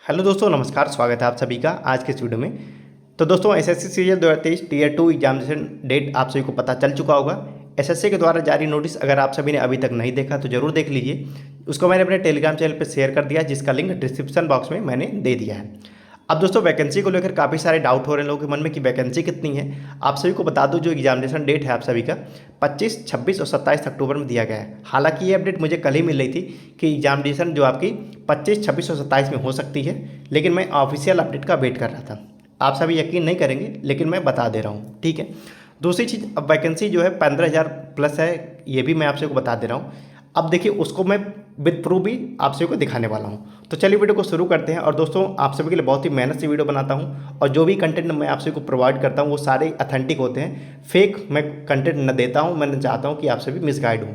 Hello दोस्तों, नमस्कार। स्वागत है आप सभी का आज के इस वीडियो में। तो दोस्तों, SSC CGL 2023 tier 2 examination date आप सभी को पता चल चुका होगा। एसएससी के द्वारा जारी नोटिस अगर आप सभी ने अभी तक नहीं देखा तो जरूर देख लीजिए। उसको मैंने अपने टेलीग्राम चैनल पर शेयर कर दिया, जिसका लिंक डिस्क्रिप्शन बॉक्स में मैंने दे दिया है। अब दोस्तों, वैकेंसी को लेकर काफ़ी सारे डाउट हो रहे हैं लोगों के मन में कि वैकेंसी कितनी है। आप सभी को बता दूं, जो एग्जामिनेशन डेट है आप सभी का 25, 26 और 27 अक्टूबर में दिया गया है। हालांकि ये अपडेट मुझे कल ही मिल रही थी कि एग्जामिनेशन जो आपकी 25, 26 और 27 में हो सकती है, लेकिन मैं ऑफिशियल अपडेट का वेट कर रहा था। आप सभी यकीन नहीं करेंगे, लेकिन मैं बता दे रहा हूँ, ठीक है। दूसरी चीज़, अब वैकेंसी जो है 15,000 प्लस है, ये भी मैं आप सभी को बता दे रहा हूँ। अब देखिए, उसको मैं विद प्रूफ भी आप सभी को दिखाने वाला हूँ। तो चलिए वीडियो को शुरू करते हैं। और दोस्तों, आप सभी के लिए बहुत ही मेहनत से वीडियो बनाता हूँ, और जो भी कंटेंट मैं आप सभी को प्रोवाइड करता हूँ वो सारे ऑथेंटिक होते हैं। फेक मैं कंटेंट न देता हूँ। मैं चाहता हूँ कि आप सभी मिसगाइड हो,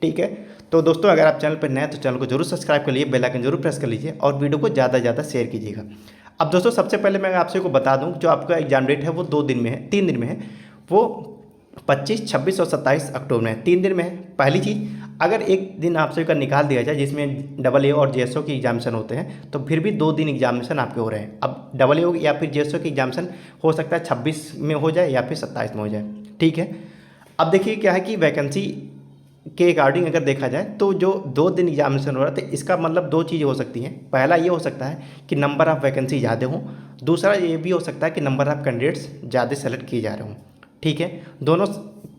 ठीक है। तो दोस्तों, अगर आप चैनल पर नए हैं तो चैनल को जरूर सब्सक्राइब कर लीजिए, बेल आइकन जरूर प्रेस कर लीजिए, और वीडियो को ज़्यादा से ज़्यादा शेयर कीजिएगा। अब दोस्तों, सबसे पहले मैं आप सभी को बता दूँ, जो आपका एग्जाम डेट है वो 2 दिन में है, 3 दिन में है। वो 25, 26 और 27 अक्टूबर में है, 3 दिन में है। पहली चीज़, अगर एक दिन आप सभी का निकाल दिया जाए जिसमें AA और JSO की एग्जामिनेशन होते हैं, तो फिर भी 2 दिन एग्जामिनेशन आपके हो रहे हैं। अब AA या फिर JSO की एग्जामिनेशन हो सकता है 26 में हो जाए या फिर 27 में हो जाए, ठीक है। अब देखिए क्या है कि वैकेंसी के अकॉर्डिंग अगर देखा जाए तो जो 2 दिन एग्जामिनेशन हो रहा है, तो इसका मतलब 2 चीज़ हो सकती हैं। पहला ये हो सकता है कि नंबर ऑफ़ वैकेंसी ज़्यादा हो, दूसरा ये भी हो सकता है कि नंबर ऑफ़ कैंडिडेट्स ज़्यादा सेलेक्ट किए जा रहे हों, ठीक है। दोनों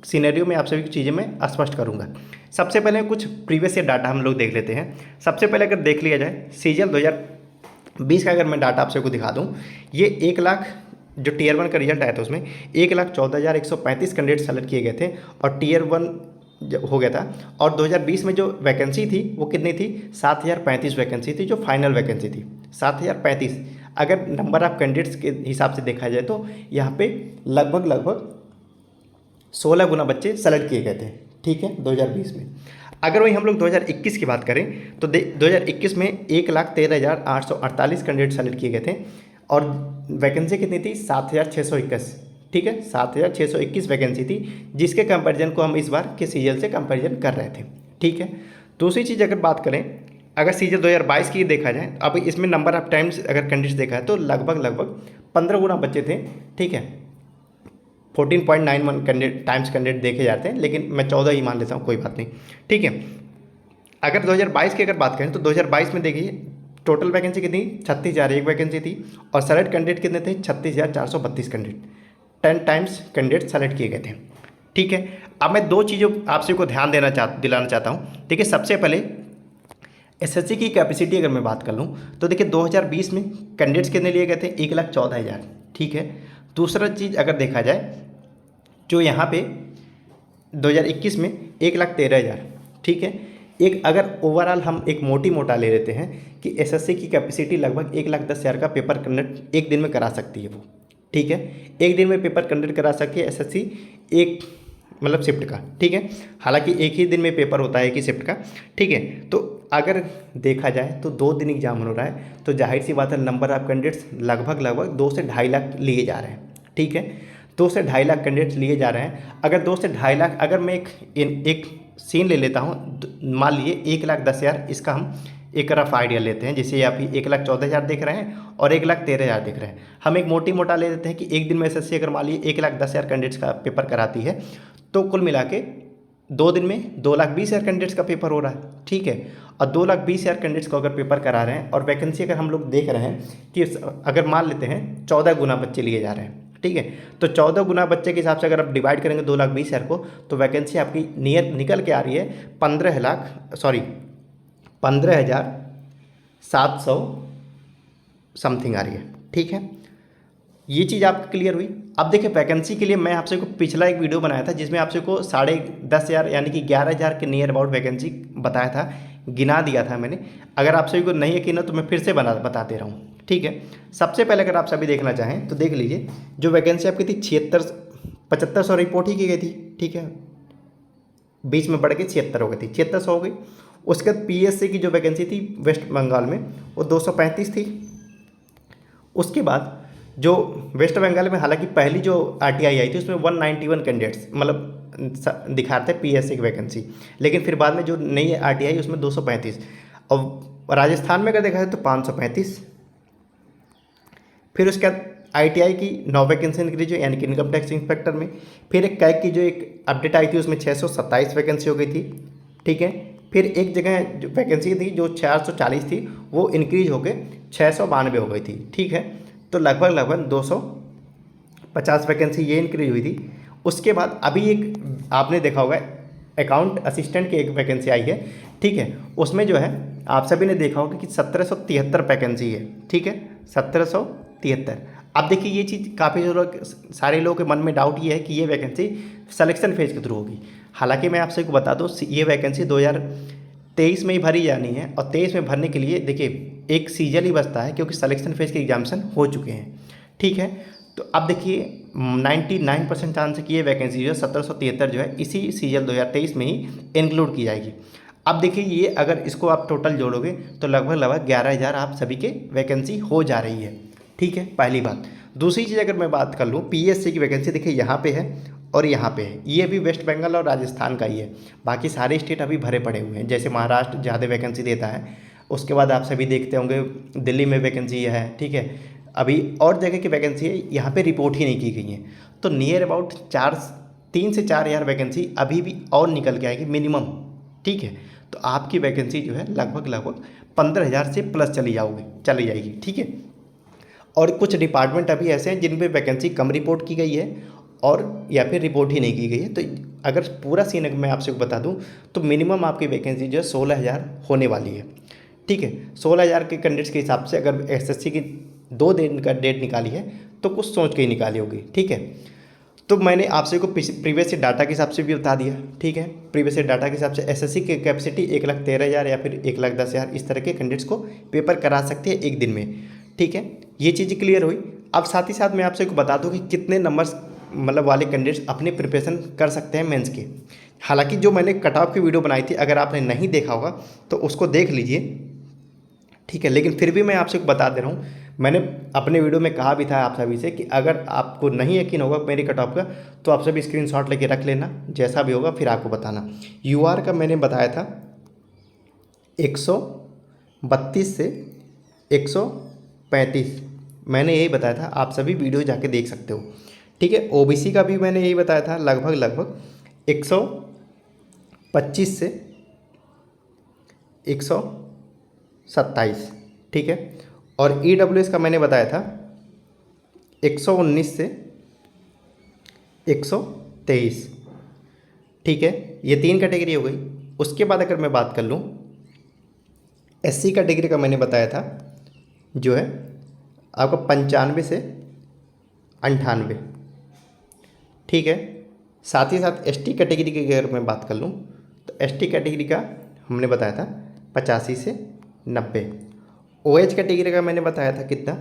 सिनेरियो में आप सभी की चीज़ें मैं स्पष्ट करूंगा। सबसे पहले कुछ प्रीवियस ईयर डाटा हम लोग देख लेते हैं। सबसे पहले अगर देख लिया जाए सीजीएल 2020 का, अगर मैं डाटा आप सबको दिखा दूं, ये 1 लाख जो टीयर 1 का रिजल्ट आया था उसमें 1,14,135 कैंडिडेट सेलेक्ट किए गए थे, और टीयर 1 हो गया था। और 2020 में जो वैकेंसी थी वो कितनी थी? 7,035 वैकेंसी थी, जो फाइनल वैकेंसी थी 7,035। अगर नंबर ऑफ कैंडिडेट्स के हिसाब से देखा जाए तो यहाँ पे लगभग 16 गुना बच्चे सेलेक्ट किए गए थे, ठीक है, 2020 में। अगर वही हम लोग 2021 की बात करें तो 2021 में 1,13,848 कैंडिडेट सेलेक्ट किए गए थे, और वैकेंसी कितनी थी? 7,621, ठीक है, 7,621 वैकेंसी थी, जिसके कंपैरिजन को हम इस बार के सीजीएल से कंपैरिजन कर रहे थे, ठीक है। दूसरी चीज़ अगर बात करें, अगर सीजीएल 2022 की देखा जाए, अब इसमें नंबर ऑफ टाइम्स अगर कैंडिडेट्स देखा है तो लगभग 15 गुना बच्चे थे, ठीक है। 14.91 टाइम्स कैंडिडेट देखे जाते हैं, लेकिन मैं 14 ही मान लेता हूँ, कोई बात नहीं, ठीक है। अगर 2022 की अगर बात करें तो 2022 में देखिए टोटल वैकेंसी कितनी? 36,001 वैकेंसी थी, और सेलेक्ट कैंडिडेट कितने थे? 36,432 कैंडिडेट। 10 टाइम्स कैंडिडेट सेलेक्ट किए गए थे, ठीक है। अब मैं 2 चीज़ों आप सभी को ध्यान दिलाना चाहता हूँ। देखिए, सबसे पहले एसएससी की कैपेसिटी अगर मैं बात कर लूँ तो देखिए 2020 में कैंडिडेट्स कितने लिए गए थे? 1,14,000, ठीक है। दूसरा चीज़ अगर देखा जाए, जो यहाँ पे 2021 में 1,13,000, ठीक है। एक अगर ओवरऑल हम एक मोटा ले लेते हैं कि एसएससी की कैपेसिटी लगभग 1,10,000 का पेपर कंडक्ट एक दिन में करा सकती है वो, ठीक है। एक दिन में पेपर कंडक्ट करा सकती है एसएससी, एक मतलब शिफ्ट का, ठीक है। हालांकि एक ही दिन में पेपर होता है, एक ही शिफ्ट का, ठीक है। तो अगर देखा जाए तो 2 दिन एग्जाम हो रहा है, तो जाहिर सी बात है नंबर ऑफ कैंडिडेट्स लगभग 2 से 2.5 लाख लिए जा रहे हैं, ठीक है। 2 से 2.5 लाख कैंडिडेट्स लिए जा रहे हैं। अगर 2 से 2.5 लाख, अगर मैं एक सीन ले लेता हूँ, मान लीजिए 1,10,000, इसका हम एक रफ आइडिया लेते हैं, जैसे आप 1,14,000 देख रहे हैं और 1,13,000 देख रहे हैं। हम एक मोटा ले लेते हैं कि एक दिन में एसएससी अगर मान लीजिए 1,10,000 कैंडिडेट्स का पेपर कराती है, तो कुल मिला के 2 दिन में 2,20,000 कैंडिडेट्स का पेपर हो रहा है, ठीक है। और 2,20,000 कैंडिडेट्स को अगर पेपर करा रहे हैं, और वैकेंसी अगर हम लोग देख रहे हैं कि अगर मान लेते हैं 14 गुना बच्चे लिए जा रहे हैं, ठीक है। तो 14 गुना बच्चे के हिसाब से अगर आप डिवाइड करेंगे 2,20,000 को, तो वैकेंसी आपकी नियर निकल के आ रही है 15,700 समथिंग आ रही है, ठीक है। ये चीज़ आपकी क्लियर हुई। अब देखिए, वैकेंसी के लिए मैं आपसे को पिछला एक वीडियो बनाया था, जिसमें आपसे को 10,500 यानी कि 11,000 के नियर अबाउट वैकेंसी बताया था, गिना दिया था मैंने। अगर आप सभी को नहीं यकीन हो तो मैं फिर से बता दे रहा हूँ, ठीक है। सबसे पहले अगर आप सभी देखना चाहें तो देख लीजिए, जो वैकेंसी आपकी थी 7500 रिपोर्ट ही की गई थी, ठीक है। बीच में बढ़ के 76 हो गई थी, 7600 हो गई। उसके बाद पीएससी की जो वैकेंसी थी वेस्ट बंगाल में, वो 235 थी। उसके बाद जो वेस्ट बंगाल में, हालांकि पहली जो आरटीआई आई थी उसमें 191 कैंडिडेट्स मतलब दिखाते पीएससी की वैकेंसी, लेकिन फिर बाद में जो नई आरटीआई उसमें 235। और राजस्थान में अगर देखा जाए तो 535, फिर उसके बाद ITI की 9 वैकेंसी इंक्रीज हुई, यानी कि इनकम टैक्स इंस्पेक्टर में। फिर एक कैग की जो एक अपडेट आई थी उसमें 627 वैकेंसी हो गई थी, ठीक है। फिर एक जगह जो वैकेंसी थी जो 440 थी वो इंक्रीज होकर 692 हो गई थी, ठीक है। तो लगभग 250 वैकेंसी ये इंक्रीज हुई थी। उसके बाद अभी एक आपने देखा होगा अकाउंट असिस्टेंट की एक वैकेंसी आई है, ठीक है। उसमें जो है आप सभी ने देखा होगा कि 1773 वैकेंसी है, ठीक है, 1773। अब देखिए ये चीज़ काफ़ी सारे लोगों के मन में डाउट ये है कि ये वैकेंसी सिलेक्शन फेज के थ्रू होगी। हालांकि मैं आपसे को बता दूं ये वैकेंसी 2023 में ही भरी जानी है, और 23 में भरने के लिए देखिए एक सीजन ही बचता है, क्योंकि सिलेक्शन फेज के एग्जामिनेशन हो चुके हैं, ठीक है। तो अब देखिए 99% चांस है कि ये वैकेंसी जो है 1773 जो है इसी सीजन 2023 में ही इंक्लूड की जाएगी। अब देखिए ये अगर इसको आप टोटल जोड़ोगे तो लगभग 11,000 आप सभी के वैकेंसी हो जा रही है, ठीक है, पहली बात। दूसरी चीज़ अगर मैं बात कर लूँ PSC की वैकेंसी देखिए यहाँ पे है और यहाँ पे है, ये भी वेस्ट बंगाल और राजस्थान का ही है। बाकी सारे स्टेट अभी भरे पड़े हुए हैं, जैसे महाराष्ट्र ज़्यादा वैकेंसी देता है, उसके बाद आप सभी देखते होंगे दिल्ली में वैकेंसी है, ठीक है। अभी और जगह की वैकेंसी है, यहाँ पे रिपोर्ट ही नहीं की गई है। तो नियर अबाउट 3 से 4,000 वैकेंसी अभी भी और निकल के आएगी मिनिमम, ठीक है। तो आपकी वैकेंसी जो है लगभग 15,000 से प्लस चली जाएगी, ठीक है। और कुछ डिपार्टमेंट अभी ऐसे हैं जिन पे वैकेंसी कम रिपोर्ट की गई है और या फिर रिपोर्ट ही नहीं की गई है। तो अगर पूरा सीन मैं आपसे बता दूं तो मिनिमम आपकी वैकेंसी जो है 16,000 होने वाली है, ठीक है। 16,000 के कैंडिडेट्स के हिसाब से अगर SSC की 2 दिन का डेट निकाली है तो कुछ सोच के ही निकाली होगी, ठीक है। तो मैंने आपसे को प्रीवियस डाटा के हिसाब से भी बता दिया, ठीक है। प्रीवियस डाटा के हिसाब से SSC की कैपेसिटी 1,13,000 या फिर 1,10,000 इस तरह के कैंडिडेट्स को पेपर करा सकती है एक दिन में, ठीक है। ये चीज़ क्लियर हुई। अब साथ ही साथ मैं आपसे को बता दूं कि कितने नंबर्स मतलब वाले कैंडिडेट्स अपने प्रिपरेशन कर सकते हैं मेंस के। हालांकि जो मैंने कट ऑफ की वीडियो बनाई थी, अगर आपने नहीं देखा होगा तो उसको देख लीजिए, ठीक है। लेकिन फिर भी मैं आपसे बता दे रहा हूँ, मैंने अपने वीडियो में कहा भी था आप सभी से कि अगर आपको नहीं यकीन होगा मेरी कट ऑफ का तो आप सभी स्क्रीनशॉट लेके रख लेना, जैसा भी होगा फिर आपको बताना। UR का मैंने बताया था 132 से 135, मैंने यही बताया था, आप सभी वीडियो जाके देख सकते हो, ठीक है। OBC का भी मैंने यही बताया था लगभग 125 से 127, ठीक है। और EWS का मैंने बताया था 119 से 123, ठीक है। ये 3 कैटेगरी हो गई। उसके बाद अगर मैं बात कर लूँ SC कैटेगरी का मैंने बताया था जो है आपका 95 से 98, ठीक है। साथ ही साथ ST कैटेगरी की अगर मैं बात कर लूँ तो ST कैटेगरी का हमने बताया था 85 से 90। OH कैटेगरी का मैंने बताया था कितना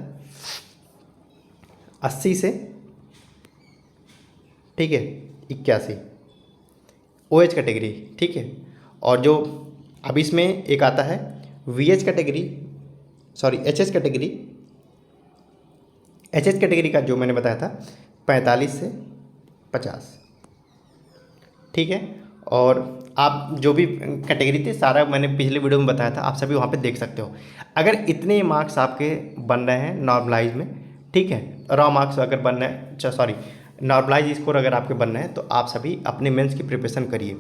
80 से, ठीक है, 81 OH कैटेगरी, ठीक है। और जो अब इसमें एक आता है VH category, sorry HS category, HS category का जो मैंने बताया था 45 से 50, ठीक है। और आप जो भी कैटेगरी थी सारा मैंने पिछले वीडियो में बताया था, आप सभी वहाँ पे देख सकते हो। अगर इतने मार्क्स आपके बन रहे हैं नॉर्मलाइज में, ठीक है, रॉ मार्क्स अगर बन रहे हैं, सॉरी नॉर्मलाइज स्कोर अगर आपके बन रहे हैं तो आप सभी अपने मेंस की प्रिपरेशन करिए,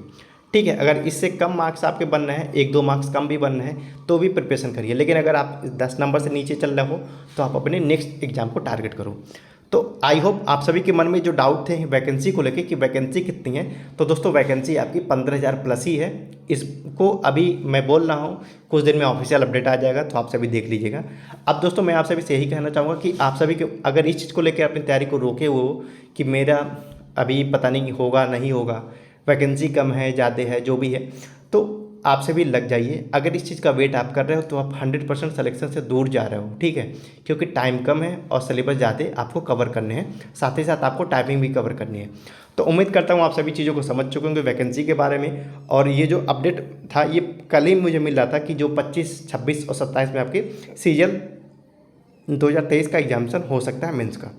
ठीक है। अगर इससे कम मार्क्स आपके बन रहे हैं, 1-2 मार्क्स कम भी बन रहे हैं तो भी प्रिपरेशन करिए। लेकिन अगर आप 10 नंबर से नीचे चल रहे हो तो आप अपने नेक्स्ट एग्जाम को टारगेट करो। तो आई होप आप सभी के मन में जो डाउट थे वैकेंसी को लेके कि वैकेंसी कितनी है, तो दोस्तों वैकेंसी आपकी 15,000 प्लस ही है। इसको अभी मैं बोल रहा हूँ, कुछ दिन में ऑफिशियल अपडेट आ जाएगा तो आप सभी देख लीजिएगा। अब दोस्तों मैं आप सभी से यही कहना चाहूँगा कि आप सभी को अगर इस चीज़ को लेकर अपनी तैयारी को रोके हुए हो कि मेरा अभी पता नहीं होगा नहीं होगा, वैकेंसी कम है ज़्यादा है जो भी है, तो आप से भी लग जाइए। अगर इस चीज़ का वेट आप कर रहे हो तो आप 100% सिलेक्शन से दूर जा रहे हो, ठीक है, क्योंकि टाइम कम है और सिलेबस ज़्यादा आपको कवर करने हैं, साथ ही साथ आपको टाइमिंग भी कवर करनी है। तो उम्मीद करता हूँ आप सभी चीज़ों को समझ चुके होंगे वैकेंसी के बारे में। और ये जो अपडेट था ये कल ही मुझे मिल रहा था कि जो 25, 26 और 27 में आपके सीजन 2023 का एग्जामिनेशन हो सकता है मेंस का,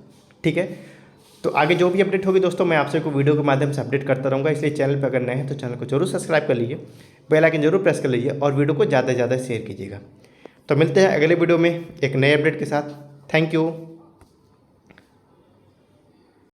ठीक है। तो आगे जो भी अपडेट होगी दोस्तों मैं आपसे को वीडियो के माध्यम से अपडेट करता रहूँगा। इसलिए चैनल पर अगर नए हैं तो चैनल को जरूर सब्सक्राइब कर लीजिए, बेल आइकन जरूर प्रेस कर लीजिए और वीडियो को ज़्यादा से ज़्यादा शेयर कीजिएगा। तो मिलते हैं अगले वीडियो में एक नए अपडेट के साथ। Thank you.